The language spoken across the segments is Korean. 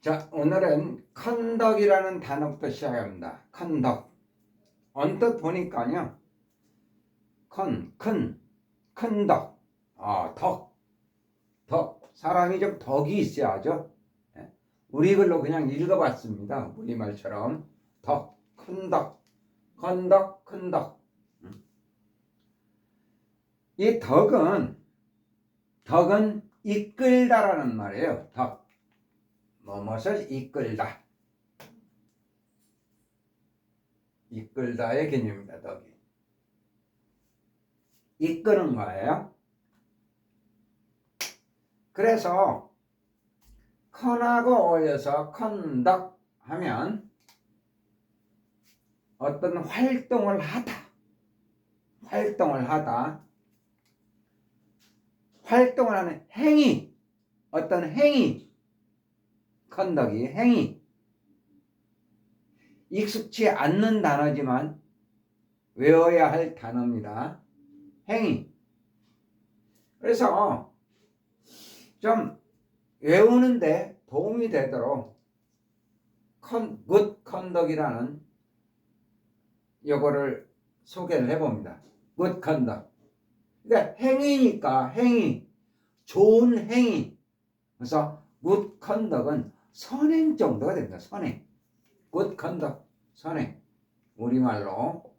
자, 오늘은 컨덕이라는 단어부터 시작합니다. 컨덕. 언뜻 보니까요. 큰 덕. 덕. 사람이 좀 덕이 있어야죠. 우리 글로 그냥 읽어봤습니다. 우리말처럼. 큰 덕. 컨덕, 큰 덕. 이 덕은 이끌다라는 말이에요. 덕. 무엇을 이끌다. 이끌다의 개념입니다. 덕이. 이끄는 거예요. 그래서 컨하고 어울려서 컨덕 하면 어떤 활동을 하다. 활동을 하는 행위. 어떤 행위. 컨덕이 행위. 익숙치 않는 단어지만 외워야 할 단어입니다. 행위. 그래서 좀 외우는데 도움이 되도록 굿 컨덕이라는 요거를 소개를 해봅니다. 굿 컨덕. 그러니까 행위니까 행위. 좋은 행위. 그래서 굿 컨덕은 선행 정도가 됩니다. 선행. 굿 컨덕. 선행. 우리말로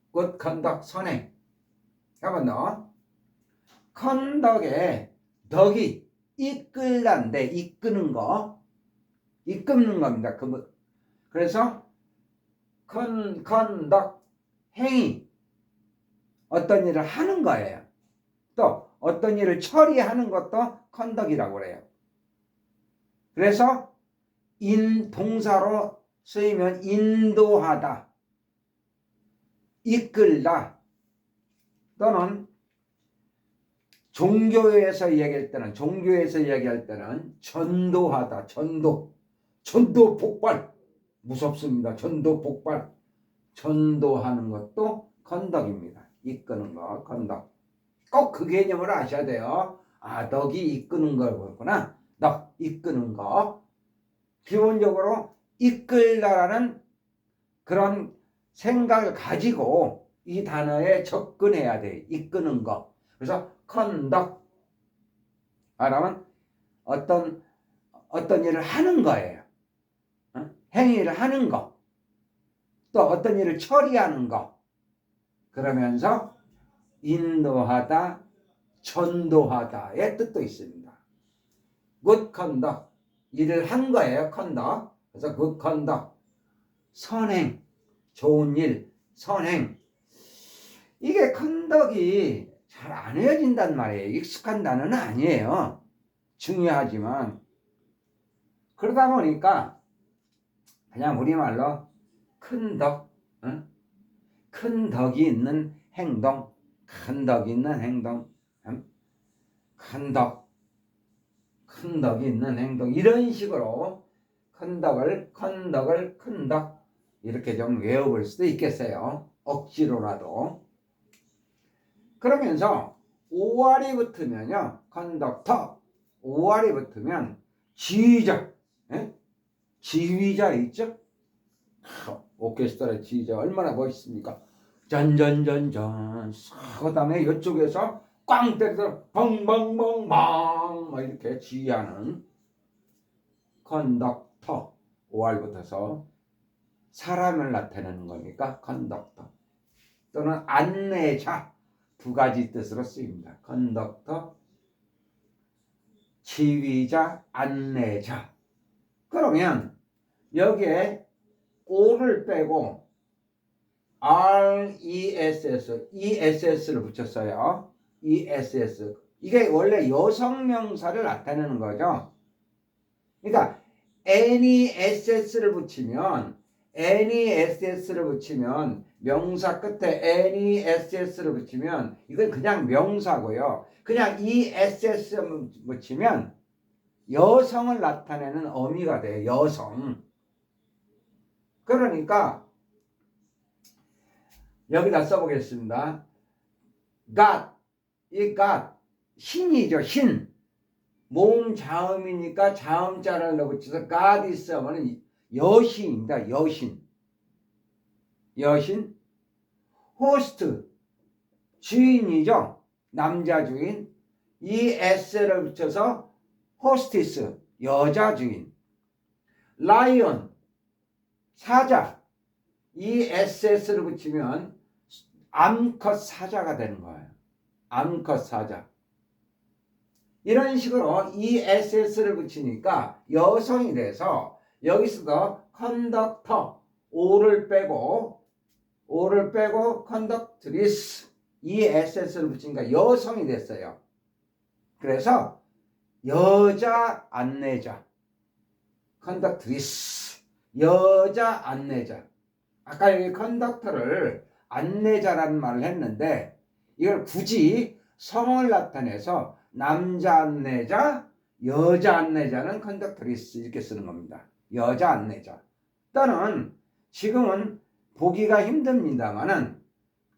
굿 컨덕 선행. 한번 더. 컨덕에 덕이 이끌다인데 이끄는 거. 이끄는 겁니다. 그래서 컨덕 행위. 어떤 일을 하는 거예요. 또 어떤 일을 처리하는 것도 컨덕이라고 그래요. 그래서 동사로 쓰이면 인도하다, 이끌다, 또는 종교에서 이야기할 때는 전도하다. 전도 폭발. 무섭습니다. 전도 폭발. 전도하는 것도 컨덕입니다. 이끄는 거 컨덕. 꼭 그 개념을 아셔야 돼요. 덕이 이끄는 거구나. 덕 이끄는 거. 기본적으로 이끌다라는 그런 생각을 가지고 이 단어에 접근해야 돼. 이끄는 거. 그래서 컨덕 말하면 어떤 일을 하는 거예요. 행위를 하는 거. 또 어떤 일을 처리하는 거. 그러면서 인도하다, 전도하다의 뜻도 있습니다. 굿 컨덕. 일을 한 거예요. 컨덕. 그래서 굿 컨덕. 선행. 좋은 일. 선행. 이게 컨덕이 잘 안 외워진단 말이에요. 익숙한 단어는 아니에요. 중요하지만. 그러다 보니까 그냥 우리말로 큰 덕. 큰 덕이 있는 행동. 큰 덕이 있는 행동. 큰 덕이 있는 행동. 이런 식으로 큰 덕을 이렇게 좀 외워볼 수도 있겠어요. 억지로라도. 그러면서 오알이 붙으면요. 컨덕터. 오알이 붙으면 지휘자. 지휘자 있죠? 오케스트라 지휘자 얼마나 멋있습니까? 전전전전. 그 다음에 이쪽에서 꽝 때리더라. 벙벙벙벙 이렇게 지휘하는 컨덕터. 오알 붙어서 사람을 나타내는 거니까 컨덕터. 또는 안내자. 두 가지 뜻으로 쓰입니다. 컨덕터, 지휘자, 안내자. 그러면 여기에 O를 빼고 ESS를 붙였어요. ESS. 이게 원래 여성 명사를 나타내는 거죠. 그러니까 NESS를 붙이면 명사 끝에 NESS를 붙이면 이건 그냥 명사고요. 그냥 ESS 붙이면 여성을 나타내는 어미가 돼요. 여성. 그러니까 여기다 써보겠습니다. God. 이 God. 신이죠. 신. 모음 자음이니까 자음자를 넣어붙여서 goddess 하면 여신입니다. 여신. 여신. 호스트. 주인이죠. 남자 주인. 이 s를 붙여서 호스티스. 여자 주인. 라이언. 사자. 이 ss를 붙이면 암컷 사자가 되는 거예요. 암컷 사자. 이런 식으로 이 ss를 붙이니까 여성이 돼서 여기서도 컨덕터 o를 빼고 컨덕트리스 이 ss를 붙이니까 여성이 됐어요. 그래서 여자 안내자 컨덕트리스 여자 안내자. 아까 여기 컨덕터를 안내자라는 말을 했는데 이걸 굳이 성을 나타내서 남자 안내자, 여자 안내자는 컨덕트리스 이렇게 쓰는 겁니다. 여자 안내자. 또는 지금은 보기가 힘듭니다만은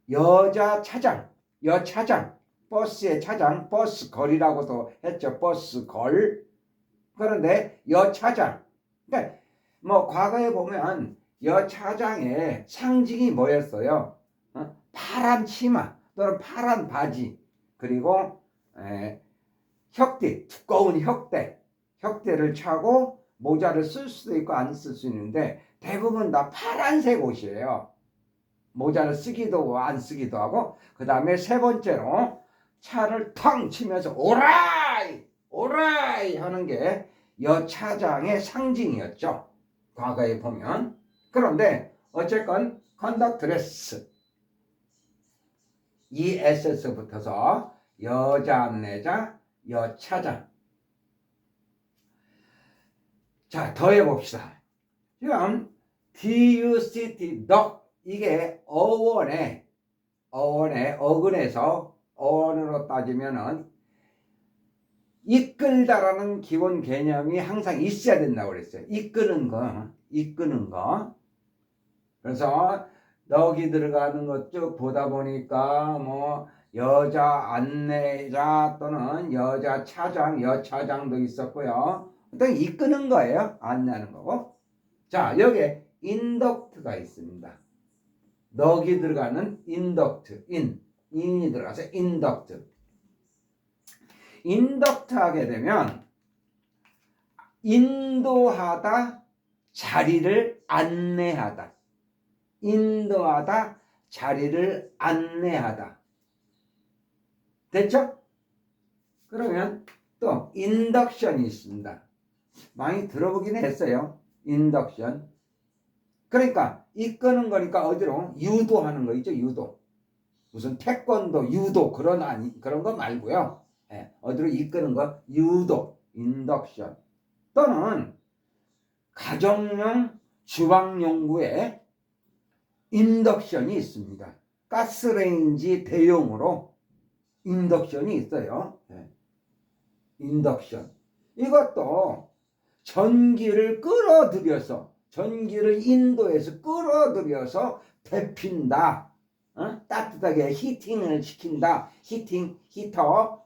여자 차장, 여차장, 버스의 차장, 버스걸이라고도 했죠. 버스걸. 그런데 여차장. 그러니까 뭐 과거에 보면 여차장의 상징이 뭐였어요? 파란 치마 또는 파란 바지 그리고 혁대, 두꺼운 혁대를 차고 모자를 쓸 수도 있고 안 쓸 수 있는데 대부분 다 파란색 옷이에요. 모자를 쓰기도 하고 안 쓰기도 하고 그 다음에 세 번째로 차를 텅 치면서 오라이 오라이 하는 게 여차장의 상징이었죠. 과거에 보면. 그런데 어쨌건 컨덕트레스 이 ss 붙어서 여자 안내자 여차장. 자, 더 해봅시다. 지금 duct 이게 어원에 어근에서 어원으로 따지면은 이끌다라는 기본 개념이 항상 있어야 된다고 그랬어요. 이끄는 거. 그래서 넋이 들어가는 것 쭉 보다 보니까 뭐 여자 안내자 또는 여자 차장, 여차장도 있었고요. 어떤 이끄는 거예요. 안내하는 거고. 자, 여기에 인덕트가 있습니다. 넋이 들어가는 인덕트, 인이 들어가서 인덕트. 인덕트 하게 되면 인도하다, 자리를 안내하다. 인도하다, 자리를 안내하다. 됐죠? 그러면 또 인덕션이 있습니다. 많이 들어보긴 했어요. 인덕션. 그러니까 이끄는 거니까 어디로? 유도하는 거 있죠. 유도. 무슨 태권도, 유도 그런 거 말고요. 어디로 이끄는 거? 유도, 인덕션. 또는 가정용 주방용구에 인덕션이 있습니다. 가스레인지 대용으로 인덕션이 있어요. 인덕션. 이것도 전기를 인도에서 끌어들여서 데핀다. 따뜻하게 히팅을 시킨다. 히터.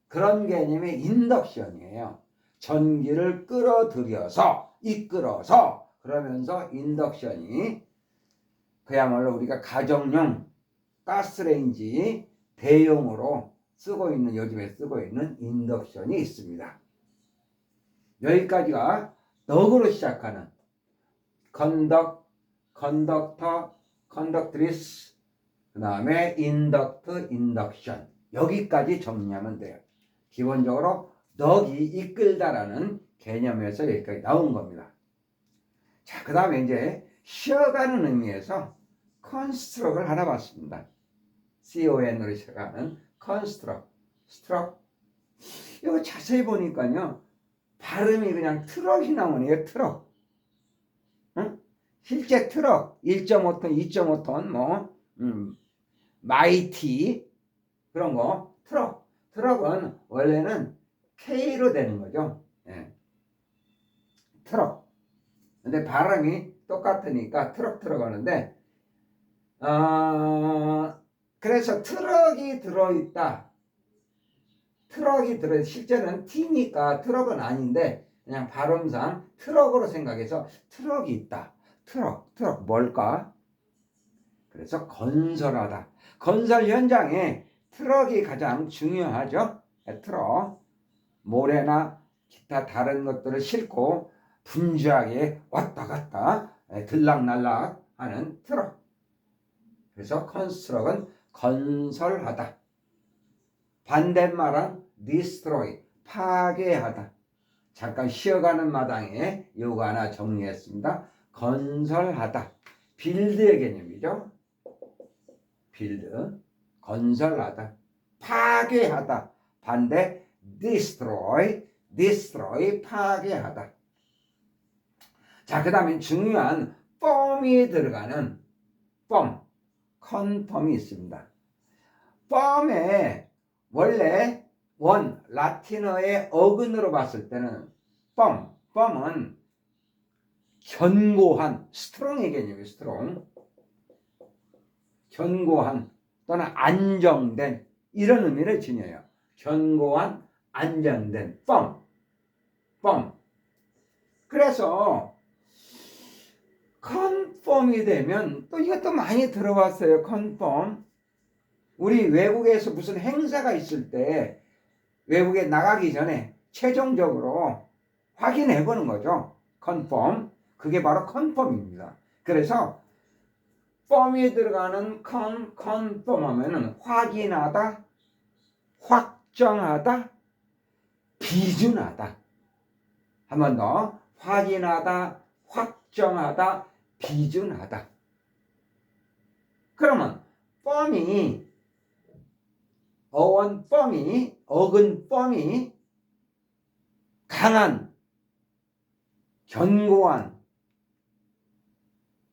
그런 개념의 인덕션이에요. 전기를 끌어들여서 이끌어서 그러면서 인덕션이 그야말로 우리가 가정용 가스레인지 대용으로 요즘에 쓰고 있는 인덕션이 있습니다. 여기까지가 덕으로 시작하는 컨덕터, 컨덕트리스, 그 다음에 인덕트, 인덕션. 여기까지 정리하면 돼요. 기본적으로 덕이 이끌다라는 개념에서 여기까지 나온 겁니다. 자, 그 다음에 이제 쉬어가는 의미에서 컨스트럭을 하나 봤습니다. con으로 시작하는 컨스트럭. 이거 자세히 보니까요. 발음이 그냥 트럭이 나오네요. 트럭. 실제 트럭 1.5톤, 2.5톤 마이티 그런 거 트럭은 원래는 K로 되는 거죠. 트럭. 근데 발음이 똑같으니까 트럭 하는데 그래서 트럭이 들어있다. 트럭이 들어 실제는 T니까 트럭은 아닌데 그냥 발음상 트럭으로 생각해서 트럭이 있다. 트럭 뭘까? 그래서 건설하다. 건설 현장에 트럭이 가장 중요하죠. 트럭 모래나 기타 다른 것들을 싣고 분주하게 왔다 갔다 들락날락 하는 트럭. 그래서 컨스트럭은 건설하다. 반대말은 destroy, 파괴하다. 잠깐 쉬어가는 마당에 요거 하나 정리했습니다. 건설하다. 빌드의 개념이죠. 빌드, 건설하다. 파괴하다. 반대 destroy, 파괴하다. 자, 그 다음에 중요한 펌이 들어가는 컨펌이 있습니다. 펌에 원래 라틴어의 어근으로 봤을 때는 펌은 견고한, 스트롱의 개념이에요. 스트롱. 견고한 또는 안정된 이런 의미를 지녀요. 견고한, 안정된 펌. 그래서 컨펌이 되면 또 이것도 많이 들어봤어요. 컨펌. 우리 외국에서 무슨 행사가 있을 때 외국에 나가기 전에 최종적으로 확인해 보는 거죠. 컨펌. 그게 바로 컨펌입니다. 그래서 펌이 들어가는 컨펌 하면은 확인하다, 확정하다, 비준하다. 한 번 더. 확인하다, 확정하다, 비준하다. 그러면 어근 펌이 강한, 견고한,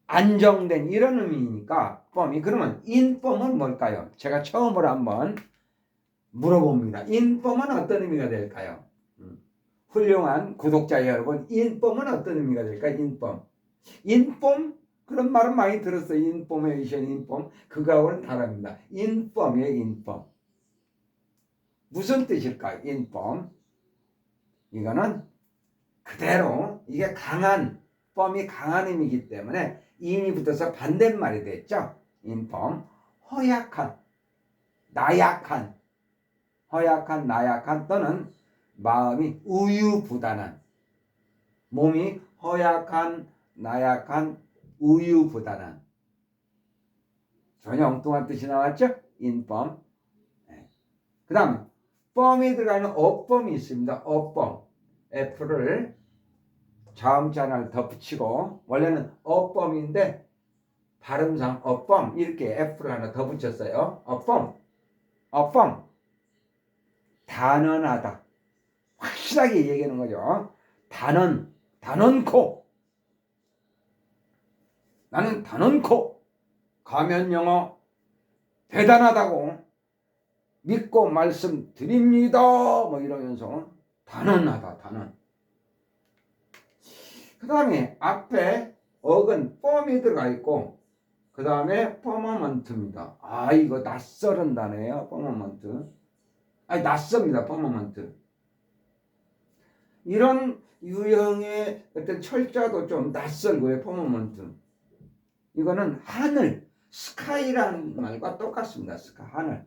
안정된 이런 의미니까 펌이. 그러면 인펌은 뭘까요? 제가 처음으로 한번 물어봅니다. 인펌은 어떤 의미가 될까요? 훌륭한 구독자 여러분, 인펌은 어떤 의미가 될까요? 인펌? 그런 말은 많이 들었어요. 인포메이션, 인펌. 그거하고는 다릅니다. 인펌이에요, 인펌. 무슨 뜻일까요? 인펌. 이거는 그대로 이게 강한, 펌이 강한 의미이기 때문에 인이 붙어서 반대말이 됐죠. 인펌. 허약한, 나약한, 또는 마음이 우유부단한, 몸이 허약한, 나약한, 우유부단한. 전혀 엉뚱한 뜻이 나왔죠? 인펌. 그 다음에 펌이 들어가는 어펌이 있습니다. 어펌. F를 자음자 하나를 덧붙이고, 원래는 어펌인데 발음상 어펌 이렇게 F를 하나 더 붙였어요. 어펌. 단언하다. 확실하게 얘기하는 거죠. 단언코. 나는 단언코 가면 영어 대단하다고 믿고 말씀드립니다. 뭐 이러면서 단언하다. 그 다음에 앞에 어근 펌이 들어가 있고, 그 다음에 퍼머먼트입니다. 아, 이거 낯설은 단어예요. 퍼머먼트. 아니, 낯섭니다. 퍼머먼트. 이런 유형의 어떤 철자도 좀 낯설고요. 퍼머먼트. 이거는 하늘, 스카이라는 말과 똑같습니다. 하늘.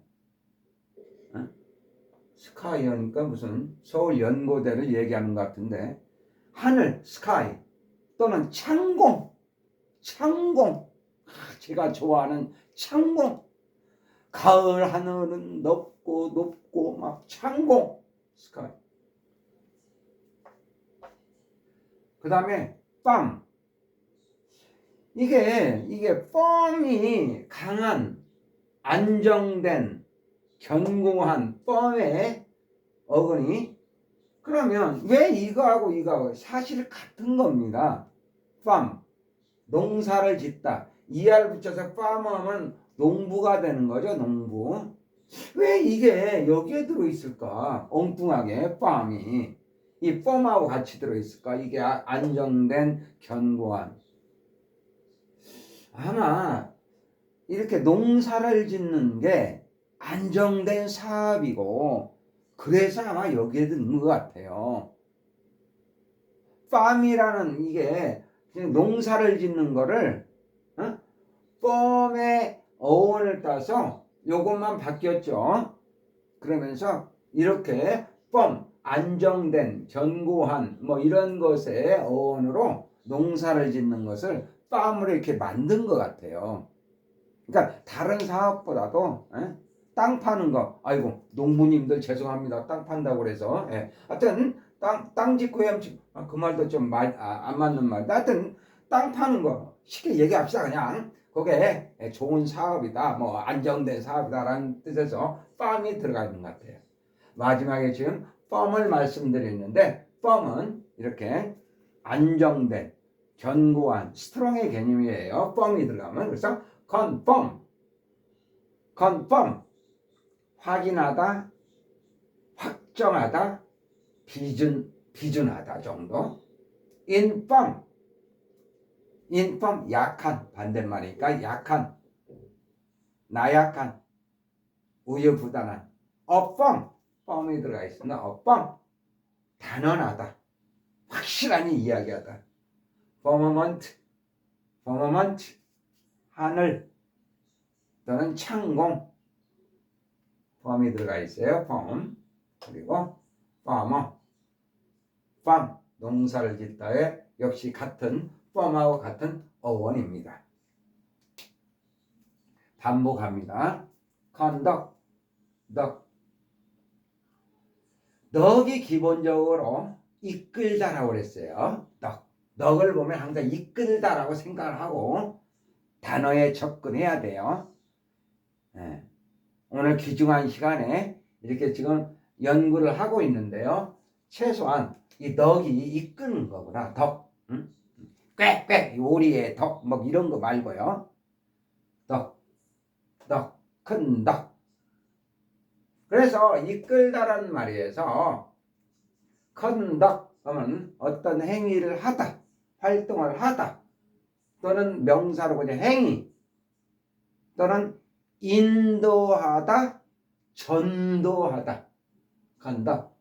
스카이 하니까 무슨 서울 연고대를 얘기하는 것 같은데, 하늘, 스카이 또는 창공. 제가 좋아하는 창공. 가을 하늘은 높고 막 창공, 스카이. 그 다음에 펌. 이게 펌이 강한, 안정된, 견고한 펌의 어근이. 그러면 왜 이거하고 사실 같은 겁니다. 펌. 농사를 짓다. ER 붙여서 farm하면 농부가 되는 거죠. 농부. 왜 이게 여기에 들어있을까? 엉뚱하게 farm이. 이 firm하고 같이 들어있을까? 이게 안정된, 견고한. 아마 이렇게 농사를 짓는 게 안정된 사업이고, 그래서 아마 여기에 넣은 것 같아요. farm이라는 이게 그냥 농사를 짓는 거를 farm의 어원을 따서 요것만 바뀌었죠. 그러면서 이렇게 farm, 안정된, 견고한 뭐 이런 것의 어원으로 농사를 짓는 것을 farm으로 이렇게 만든 것 같아요. 그러니까 다른 사업보다도 땅 파는 거, 아이고 농부님들 죄송합니다. 땅 판다고 그래서 하여튼 땅 짓고 헤엄치고 그 말도 좀 안 맞는 말인데 하여튼 땅 파는 거 쉽게 얘기합시다. 그냥 그게 좋은 사업이다, 뭐 안정된 사업이다라는 뜻에서 farm이 들어가 있는 것 같아요. 마지막에 지금 farm을 말씀드렸는데 farm은 이렇게 안정된, 견고한, 스트롱의 개념이에요. farm이 들어가면. 그래서 confirm, 확인하다, 확정하다, 비준하다 정도. infirm, 약한, 반대말이니까 약한, 나약한, 우유부단한. affirm, firm이 들어가 있습니다. affirm, 단언하다, 확실하니 이야기하다. firmament, 하늘 또는 창공, firm이 들어가 있어요. firm. 그리고 farmer, farm, 농사를 짓다에 역시 같은 firm하고 같은 어원입니다. 반복합니다. conduct, 덕이 기본적으로 이끌다라고 그랬어요. 덕을 보면 항상 이끌다라고 생각을 하고 단어에 접근해야 돼요. 오늘 귀중한 시간에 이렇게 지금 연구를 하고 있는데요. 최소한 이 덕이 이끄는 거구나. 덕. 꽥꽥 오리의 덕 뭐 이런 거 말고요. 큰 덕. 그래서 이끌다라는 말에서 큰 덕 하면 어떤 행위를 하다, 활동을 하다, 또는 명사로 그냥 행위, 또는 인도하다, 전도하다. 건덕.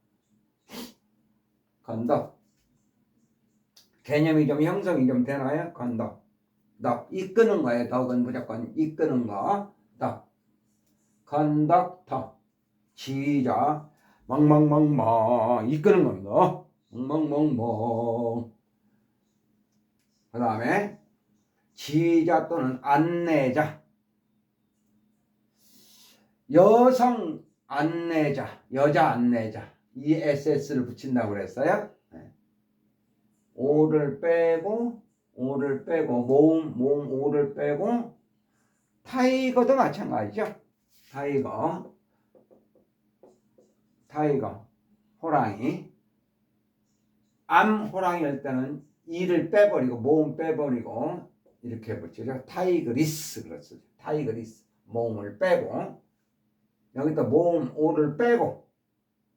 개념이 좀 형성이 좀 되나요? 건덕. 이끄는 거예요. 덕은 무조건 이끄는 거. 건덕터. 지휘자. 멍멍멍멍. 이끄는 겁니다. 멍멍멍멍. 그 다음에 지휘자 또는 안내자. 여성 안내자, 여자 안내자. 이 SS를 붙인다고 그랬어요. 오를 빼고 모음 오를 빼고 타이거도 마찬가지죠. 타이거 호랑이. 암호랑이일 때는 이를 빼버리고 모음 빼버리고 이렇게 붙이죠. 타이그리스 그렇죠. 타이그리스 모음을 빼고 여기다 모음 오를 빼고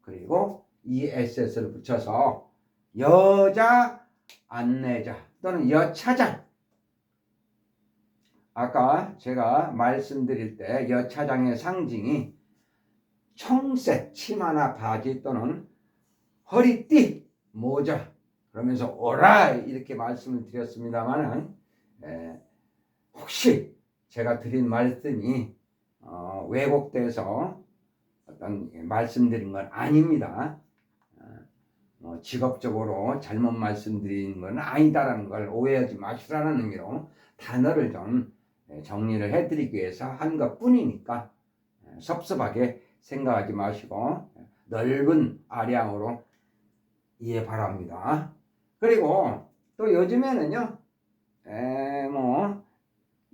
그리고 ESS를 붙여서 여자 안내자 또는 여차장. 아까 제가 말씀드릴 때 여차장의 상징이 청색 치마나 바지 또는 허리띠 모자 그러면서 오라 이렇게 말씀을 드렸습니다만은 혹시 제가 드린 말씀이 왜곡돼서 어떤 말씀드린 건 아닙니다. 직업적으로 잘못 말씀드린 건 아니다라는 걸 오해하지 마시라는 의미로 단어를 좀 정리를 해드리기 위해서 한 것뿐이니까 섭섭하게 생각하지 마시고 넓은 아량으로 이해 바랍니다. 그리고 또 요즘에는요, 뭐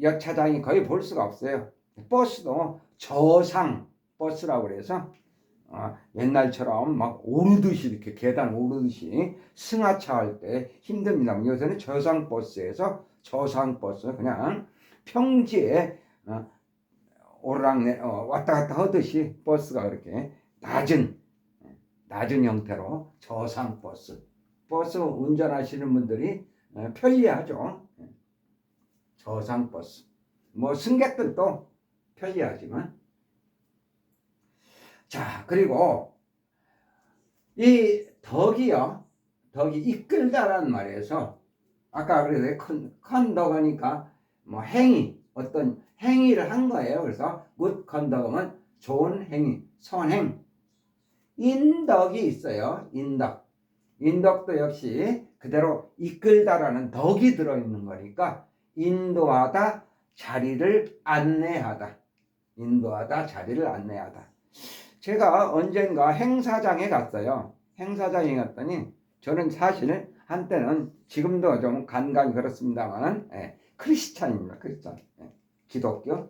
여차장이 거의 볼 수가 없어요. 버스도 저상 버스라고 그래서 옛날처럼 막 오르듯이 이렇게 계단 오르듯이 승하차 할 때 힘듭니다. 요새는 저상버스에서 저상버스 그냥 평지에 오르락내 왔다 갔다 하듯이 버스가 그렇게 낮은 형태로 저상버스 버스 운전하시는 분들이 편리하죠. 저상버스 뭐 승객들도 편리하지만 자, 그리고 이 덕이요. 덕이 이끌다라는 말에서 아까 그래서 컨덕하니까 뭐 행위, 어떤 행위를 한 거예요. 그래서 good conduct은 좋은 행위, 선행. 인덕이 있어요. 인덕. 인덕도 역시 그대로 이끌다라는 덕이 들어있는 거니까 인도하다, 자리를 안내하다. 인도하다, 자리를 안내하다. 제가 언젠가 행사장에 갔어요. 행사장에 갔더니 저는 사실 한때는 지금도 좀 간간히 그렇습니다만 크리스찬입니다. 크리스찬. 기독교.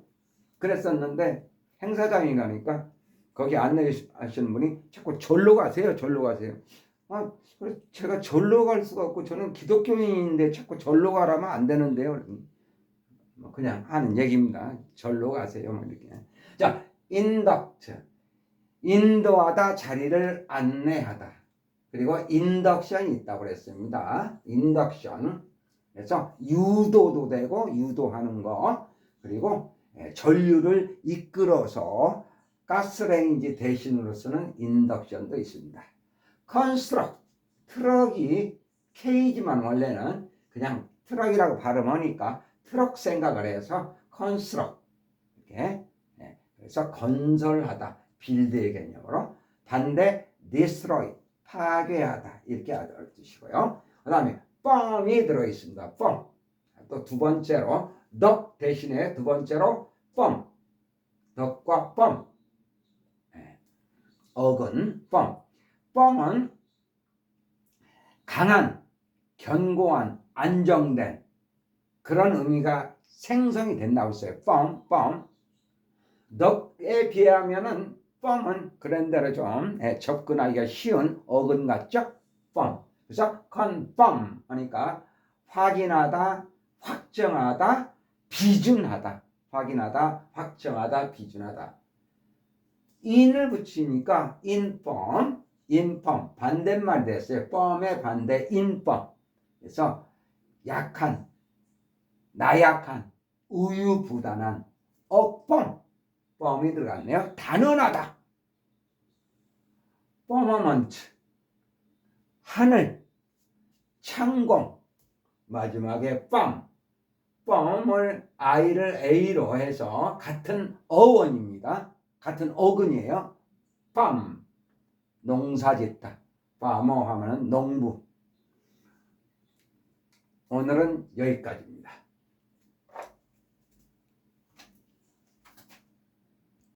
그랬었는데 행사장에 가니까 거기 안내하시는 분이 자꾸 절로 가세요. 절로 가세요. 아, 제가 절로 갈 수가 없고 저는 기독교인인데 자꾸 절로 가라면 안 되는데요. 뭐 그냥 하는 얘기입니다. 절로 가세요. 뭐 이렇게. 자, 인덕트. 인도하다, 자리를 안내하다. 그리고 인덕션이 있다고 그랬습니다. 인덕션. 그래서 유도도 되고 유도하는 거. 그리고 전류를 이끌어서 가스레인지 대신으로 쓰는 인덕션도 있습니다. 컨스트럭트. 트럭이 K지만 원래는 그냥 트럭이라고 발음하니까 트럭 생각을 해서 컨스트럭트. 이렇게. 그래서 건설하다. 빌드의 개념으로. 반대 destroy. 파괴하다. 이렇게 하는 뜻이고요. 그 다음에 뻥이 들어있습니다. 뻥. 또 두 번째로 덕 대신에 두 번째로 뻥. 덕과 뻥. 어근 뻥. 뻥은 강한, 견고한, 안정된 그런 의미가 생성이 된다고 했어요. 뻥, 뻥. 덕에 비하면은 뻥은 그런대로 좀 접근하기가 쉬운 어근 같죠? 뻥. 그래서 컨펌 하니까 확인하다, 확정하다, 비준하다. 확인하다, 확정하다, 비준하다. in을 붙이니까 inform, inform 반대말 됐어요. 펌의 반대 inform. 그래서 약한, 나약한, 우유부단한, 펌. 펌이 들어갔네요. 단언하다. 퍼머먼트. 하늘. 창공. 마지막에 펌. 펌을 I를 A로 해서 같은 어원입니다. 같은 어근이에요. 펌. 농사짓다. 파머 하면은 농부. 오늘은 여기까지입니다.